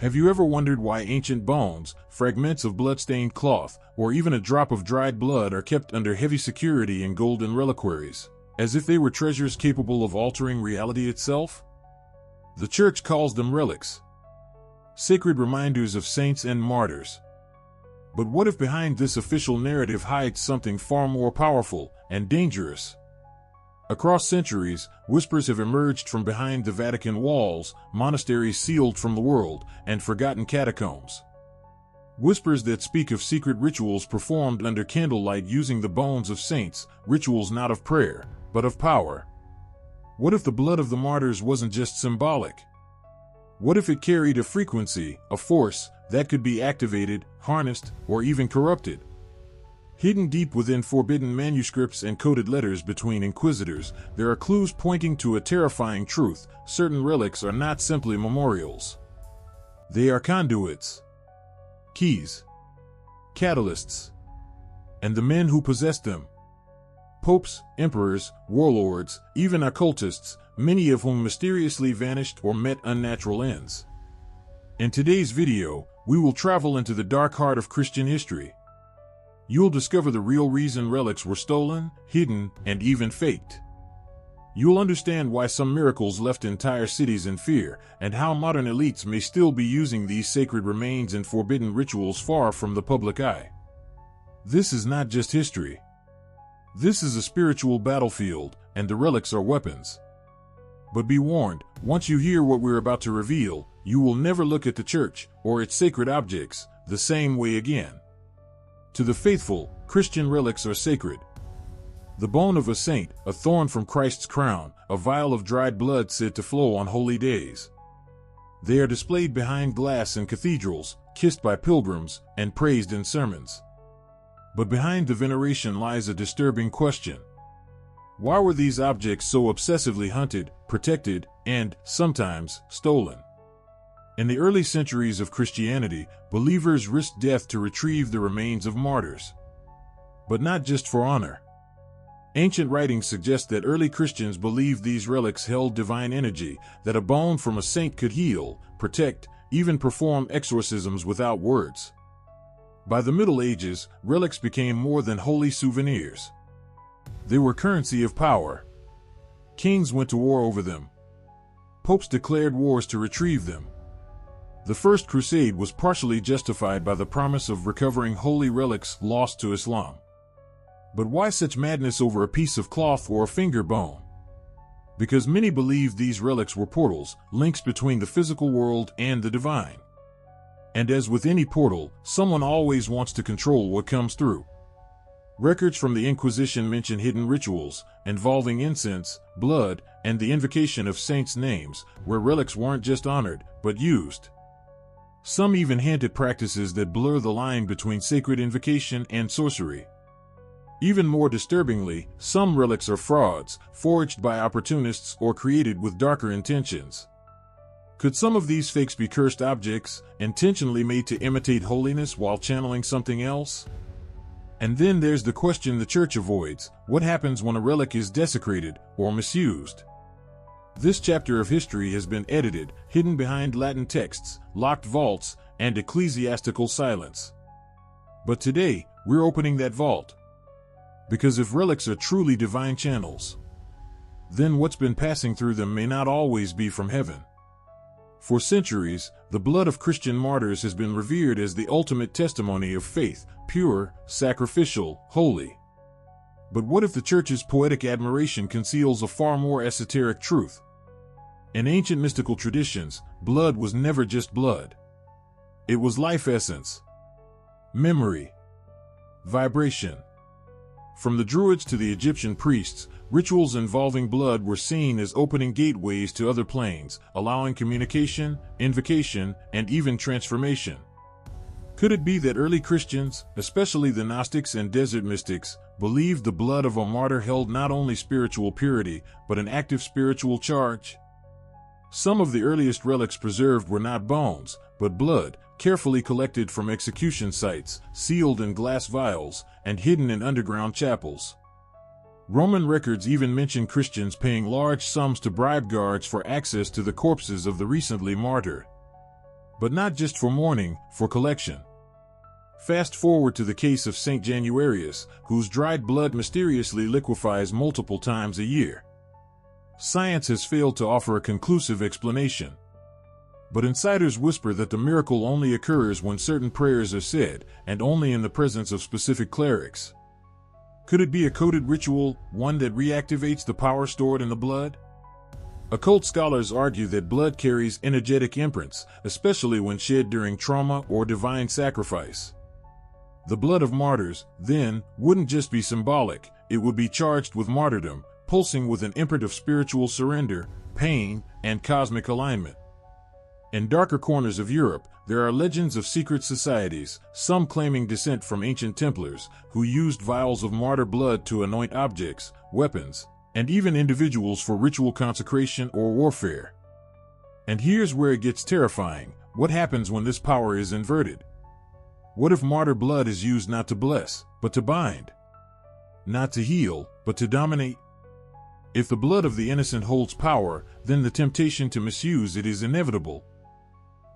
Have you ever wondered why ancient bones, fragments of blood-stained cloth, or even a drop of dried blood are kept under heavy security in golden reliquaries, as if they were treasures capable of altering reality itself? The Church calls them relics, sacred reminders of saints and martyrs. But what if behind this official narrative hides something far more powerful and dangerous? Across centuries, whispers have emerged from behind the Vatican walls, monasteries sealed from the world, and forgotten catacombs. Whispers that speak of secret rituals performed under candlelight using the bones of saints, rituals not of prayer, but of power. What if the blood of the martyrs wasn't just symbolic? What if it carried a frequency, a force, that could be activated, harnessed, or even corrupted? Hidden deep within forbidden manuscripts and coded letters between inquisitors, there are clues pointing to a terrifying truth: certain relics are not simply memorials. They are conduits, keys, catalysts, and the men who possess them. Popes, emperors, warlords, even occultists, many of whom mysteriously vanished or met unnatural ends. In today's video, we will travel into the dark heart of Christian history. You'll discover the real reason relics were stolen, hidden, and even faked. You'll understand why some miracles left entire cities in fear, and how modern elites may still be using these sacred remains and forbidden rituals far from the public eye. This is not just history. This is a spiritual battlefield, and the relics are weapons. But be warned, once you hear what we're about to reveal, you will never look at the church, or its sacred objects, the same way again. To the faithful, Christian relics are sacred. The bone of a saint, a thorn from Christ's crown, a vial of dried blood said to flow on holy days. They are displayed behind glass in cathedrals, kissed by pilgrims, and praised in sermons. But behind the veneration lies a disturbing question. Why were these objects so obsessively hunted, protected, and, sometimes, stolen? In the early centuries of Christianity, believers risked death to retrieve the remains of martyrs. But not just for honor. Ancient writings suggest that early Christians believed these relics held divine energy, that a bone from a saint could heal, protect, even perform exorcisms without words. By the Middle Ages, relics became more than holy souvenirs. They were currency of power. Kings went to war over them. Popes declared wars to retrieve them. The First Crusade was partially justified by the promise of recovering holy relics lost to Islam. But why such madness over a piece of cloth or a finger bone? Because many believed these relics were portals, links between the physical world and the divine. And as with any portal, someone always wants to control what comes through. Records from the Inquisition mention hidden rituals, involving incense, blood, and the invocation of saints' names, where relics weren't just honored, but used. Some even hint at practices that blur the line between sacred invocation and sorcery. Even more disturbingly, some relics are frauds, forged by opportunists or created with darker intentions. Could some of these fakes be cursed objects, intentionally made to imitate holiness while channeling something else? And then there's the question the Church avoids: what happens when a relic is desecrated or misused? This chapter of history has been edited, hidden behind Latin texts, locked vaults, and ecclesiastical silence. But today, we're opening that vault. Because if relics are truly divine channels, then what's been passing through them may not always be from heaven. For centuries, the blood of Christian martyrs has been revered as the ultimate testimony of faith, pure, sacrificial, holy. But what if the Church's poetic admiration conceals a far more esoteric truth? In ancient mystical traditions, blood was never just blood. It was life essence, memory, vibration. From the Druids to the Egyptian priests, rituals involving blood were seen as opening gateways to other planes, allowing communication, invocation, and even transformation. Could it be that early Christians, especially the Gnostics and desert mystics, believed the blood of a martyr held not only spiritual purity, but an active spiritual charge? Some of the earliest relics preserved were not bones, but blood, carefully collected from execution sites, sealed in glass vials, and hidden in underground chapels. Roman records even mention Christians paying large sums to bribe guards for access to the corpses of the recently martyred. But not just for mourning, for collection. Fast forward to the case of St. Januarius, whose dried blood mysteriously liquefies multiple times a year. Science has failed to offer a conclusive explanation. But insiders whisper that the miracle only occurs when certain prayers are said, and only in the presence of specific clerics. Could it be a coded ritual, one that reactivates the power stored in the blood? Occult scholars argue that blood carries energetic imprints, especially when shed during trauma or divine sacrifice. The blood of martyrs, then, wouldn't just be symbolic, it would be charged with martyrdom, pulsing with an imprint of spiritual surrender, pain, and cosmic alignment. In darker corners of Europe, there are legends of secret societies, some claiming descent from ancient Templars, who used vials of martyr blood to anoint objects, weapons, and even individuals for ritual consecration or warfare. And here's where it gets terrifying: what happens when this power is inverted? What if martyr blood is used not to bless, but to bind? Not to heal, but to dominate? If the blood of the innocent holds power, then the temptation to misuse it is inevitable.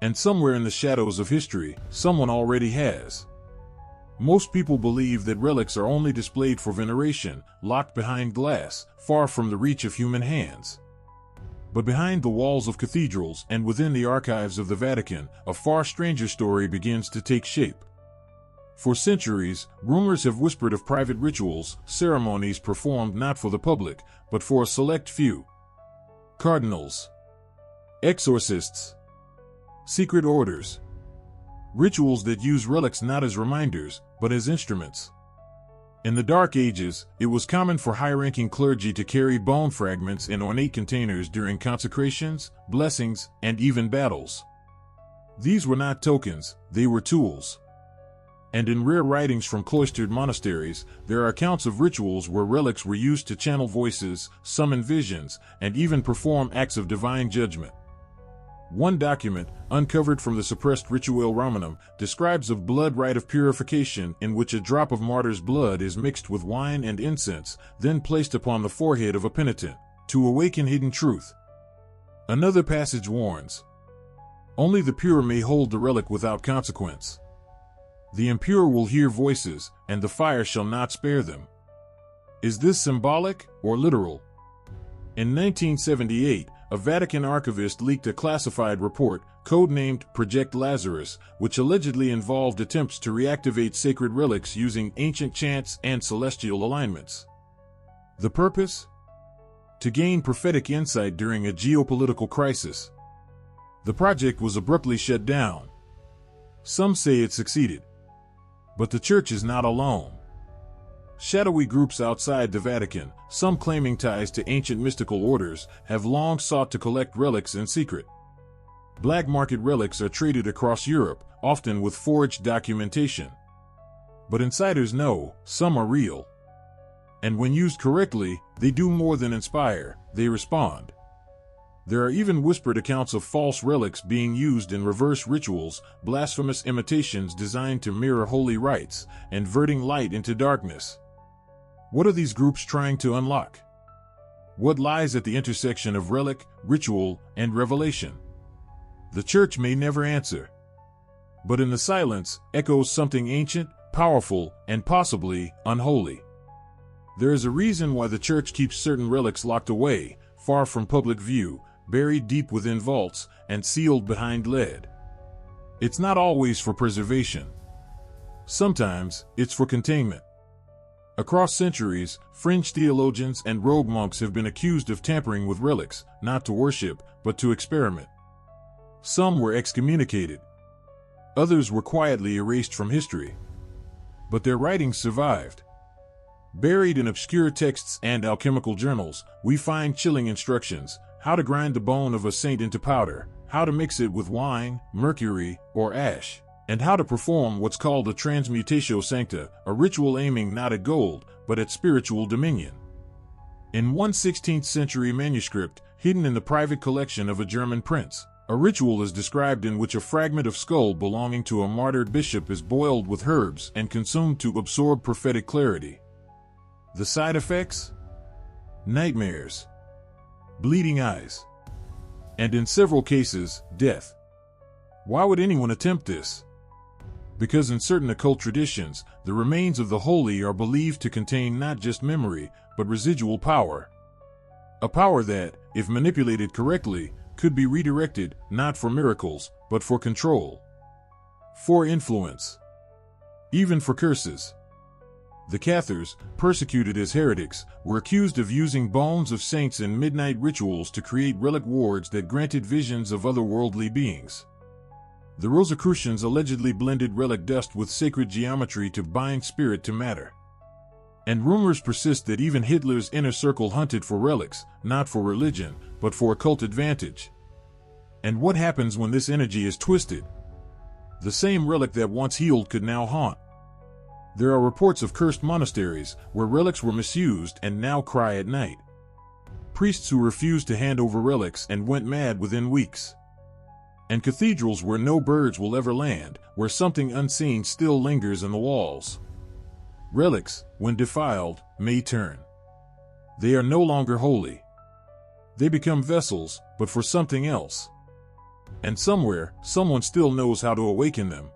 And somewhere in the shadows of history, someone already has. Most people believe that relics are only displayed for veneration, locked behind glass, far from the reach of human hands. But behind the walls of cathedrals and within the archives of the Vatican, a far stranger story begins to take shape. For centuries, rumors have whispered of private rituals, ceremonies performed not for the public, but for a select few. Cardinals, exorcists, secret orders. Rituals that use relics not as reminders, but as instruments. In the Dark Ages, it was common for high-ranking clergy to carry bone fragments in ornate containers during consecrations, blessings, and even battles. These were not tokens, they were tools. And in rare writings from cloistered monasteries, there are accounts of rituals where relics were used to channel voices, summon visions, and even perform acts of divine judgment. One document, uncovered from the suppressed Rituale Romanum, describes a blood rite of purification in which a drop of martyr's blood is mixed with wine and incense, then placed upon the forehead of a penitent, to awaken hidden truth. Another passage warns, "Only the pure may hold the relic without consequence. The impure will hear voices, and the fire shall not spare them." Is this symbolic or literal? In 1978, a Vatican archivist leaked a classified report, codenamed Project Lazarus, which allegedly involved attempts to reactivate sacred relics using ancient chants and celestial alignments. The purpose? To gain prophetic insight during a geopolitical crisis. The project was abruptly shut down. Some say it succeeded. But the Church is not alone. Shadowy groups outside the Vatican, some claiming ties to ancient mystical orders, have long sought to collect relics in secret. Black market relics are traded across Europe, often with forged documentation. But insiders know, some are real. And when used correctly, they do more than inspire, they respond. There are even whispered accounts of false relics being used in reverse rituals, blasphemous imitations designed to mirror holy rites, inverting light into darkness. What are these groups trying to unlock? What lies at the intersection of relic, ritual, and revelation? The Church may never answer. But in the silence, echoes something ancient, powerful, and possibly unholy. There is a reason why the Church keeps certain relics locked away, far from public view, buried deep within vaults, and sealed behind lead. It's not always for preservation. Sometimes, it's for containment. Across centuries, fringe theologians and rogue monks have been accused of tampering with relics, not to worship, but to experiment. Some were excommunicated. Others were quietly erased from history. But their writings survived. Buried in obscure texts and alchemical journals, we find chilling instructions: how to grind the bone of a saint into powder, how to mix it with wine, mercury, or ash, and how to perform what's called a transmutatio sancta, a ritual aiming not at gold, but at spiritual dominion. In one 16th century manuscript, hidden in the private collection of a German prince, a ritual is described in which a fragment of skull belonging to a martyred bishop is boiled with herbs and consumed to absorb prophetic clarity. The side effects? Nightmares, bleeding eyes, and in several cases, death. Why would anyone attempt this? Because in certain occult traditions, the remains of the holy are believed to contain not just memory, but residual power. A power that, if manipulated correctly, could be redirected not for miracles, but for control, for influence, even for curses. The Cathars, persecuted as heretics, were accused of using bones of saints in midnight rituals to create relic wards that granted visions of otherworldly beings. The Rosicrucians allegedly blended relic dust with sacred geometry to bind spirit to matter. And rumors persist that even Hitler's inner circle hunted for relics, not for religion, but for occult advantage. And what happens when this energy is twisted? The same relic that once healed could now haunt. There are reports of cursed monasteries where relics were misused and now cry at night. Priests who refused to hand over relics and went mad within weeks. And cathedrals where no birds will ever land, where something unseen still lingers in the walls. Relics, when defiled, may turn. They are no longer holy. They become vessels, but for something else. And somewhere, someone still knows how to awaken them.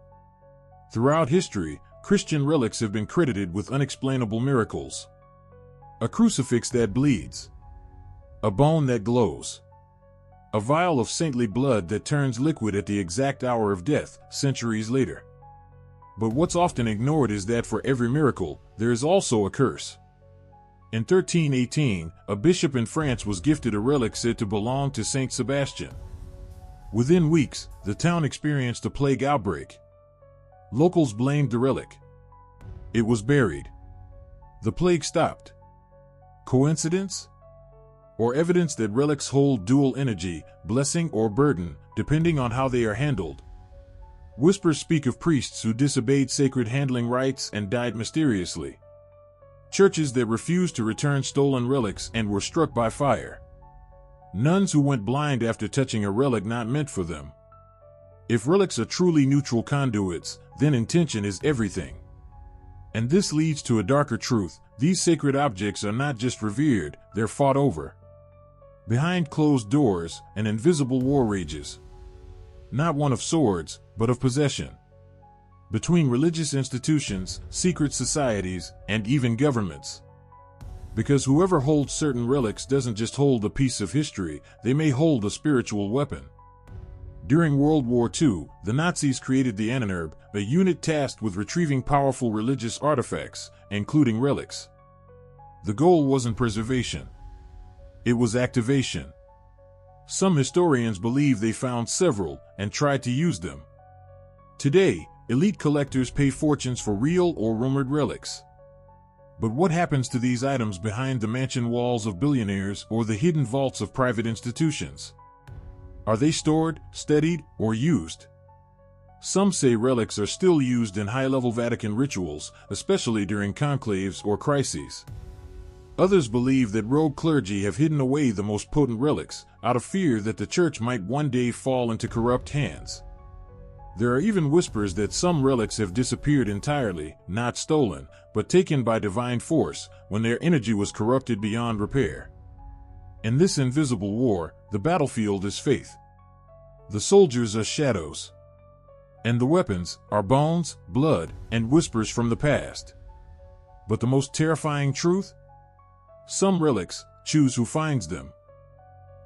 Throughout history, Christian relics have been credited with unexplainable miracles. A crucifix that bleeds. A bone that glows. A vial of saintly blood that turns liquid at the exact hour of death, centuries later. But what's often ignored is that for every miracle, there is also a curse. In 1318, a bishop in France was gifted a relic said to belong to Saint Sebastian. Within weeks, the town experienced a plague outbreak. Locals blamed the relic. It was buried. The plague stopped. Coincidence? Or evidence that relics hold dual energy, blessing or burden, depending on how they are handled? Whispers speak of priests who disobeyed sacred handling rites and died mysteriously. Churches that refused to return stolen relics and were struck by fire. Nuns who went blind after touching a relic not meant for them. If relics are truly neutral conduits, then intention is everything. And this leads to a darker truth: these sacred objects are not just revered, they're fought over. Behind closed doors, an invisible war rages. Not one of swords, but of possession. Between religious institutions, secret societies, and even governments. Because whoever holds certain relics doesn't just hold a piece of history, they may hold a spiritual weapon. During World War II, the Nazis created the Ahnenerbe, a unit tasked with retrieving powerful religious artifacts, including relics. The goal wasn't preservation. It was activation. Some historians believe they found several and tried to use them. Today, elite collectors pay fortunes for real or rumored relics. But what happens to these items behind the mansion walls of billionaires or the hidden vaults of private institutions? Are they stored, studied, or used? Some say relics are still used in high-level Vatican rituals, especially during conclaves or crises. Others believe that rogue clergy have hidden away the most potent relics, out of fear that the church might one day fall into corrupt hands. There are even whispers that some relics have disappeared entirely, not stolen, but taken by divine force, when their energy was corrupted beyond repair. In this invisible war, the battlefield is faith. The soldiers are shadows. And the weapons are bones, blood, and whispers from the past. But the most terrifying truth? Some relics choose who finds them.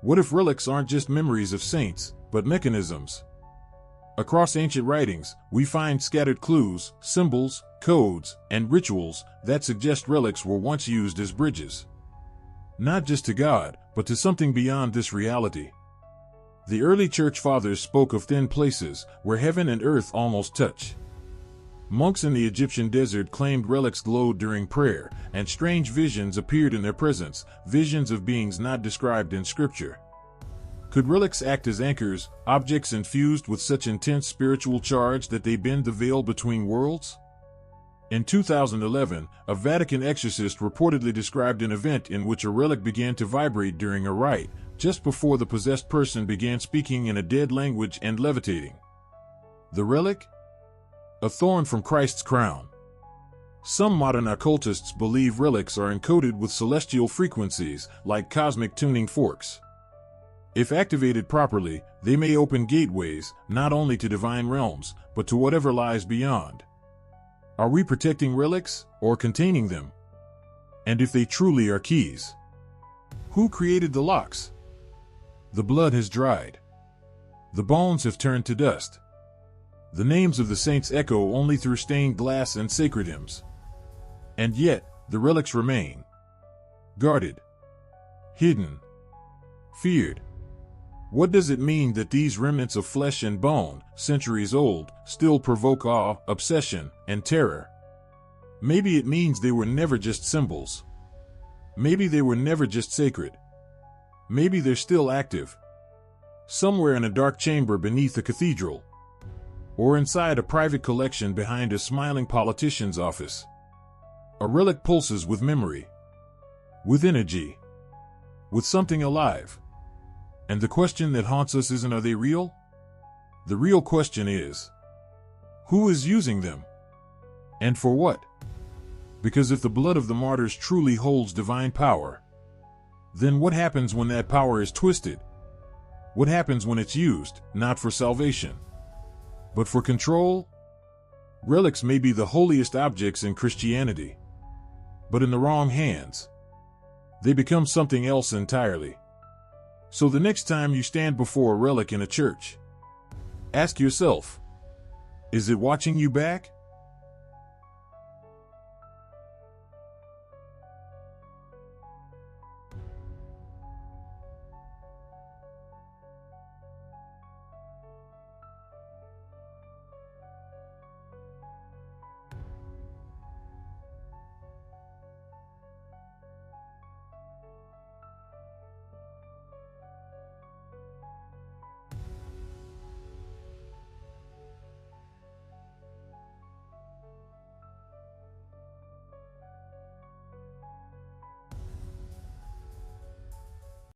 What if relics aren't just memories of saints, but mechanisms? Across ancient writings, we find scattered clues, symbols, codes, and rituals that suggest relics were once used as bridges. Not just to God, but to something beyond this reality. The early church fathers spoke of thin places where heaven and earth almost touch. Monks in the Egyptian desert claimed relics glowed during prayer, and strange visions appeared in their presence, visions of beings not described in Scripture. Could relics act as anchors, objects infused with such intense spiritual charge that they bend the veil between worlds? In 2011, a Vatican exorcist reportedly described an event in which a relic began to vibrate during a rite, just before the possessed person began speaking in a dead language and levitating. The relic? A thorn from Christ's crown. Some modern occultists believe relics are encoded with celestial frequencies, like cosmic tuning forks. If activated properly, they may open gateways, not only to divine realms, but to whatever lies beyond. Are we protecting relics, or containing them? And if they truly are keys, who created the locks? The blood has dried. The bones have turned to dust. The names of the saints echo only through stained glass and sacred hymns. And yet, the relics remain. Guarded. Hidden. Feared. What does it mean that these remnants of flesh and bone, centuries old, still provoke awe, obsession, and terror? Maybe it means they were never just symbols. Maybe they were never just sacred. Maybe they're still active. Somewhere in a dark chamber beneath a cathedral. Or inside a private collection behind a smiling politician's office. A relic pulses with memory. With energy. With something alive. And the question that haunts us isn't, are they real? The real question is, who is using them? And for what? Because if the blood of the martyrs truly holds divine power, then what happens when that power is twisted? What happens when it's used, not for salvation, but for control? Relics may be the holiest objects in Christianity, but in the wrong hands, they become something else entirely. So the next time you stand before a relic in a church, ask yourself, is it watching you back?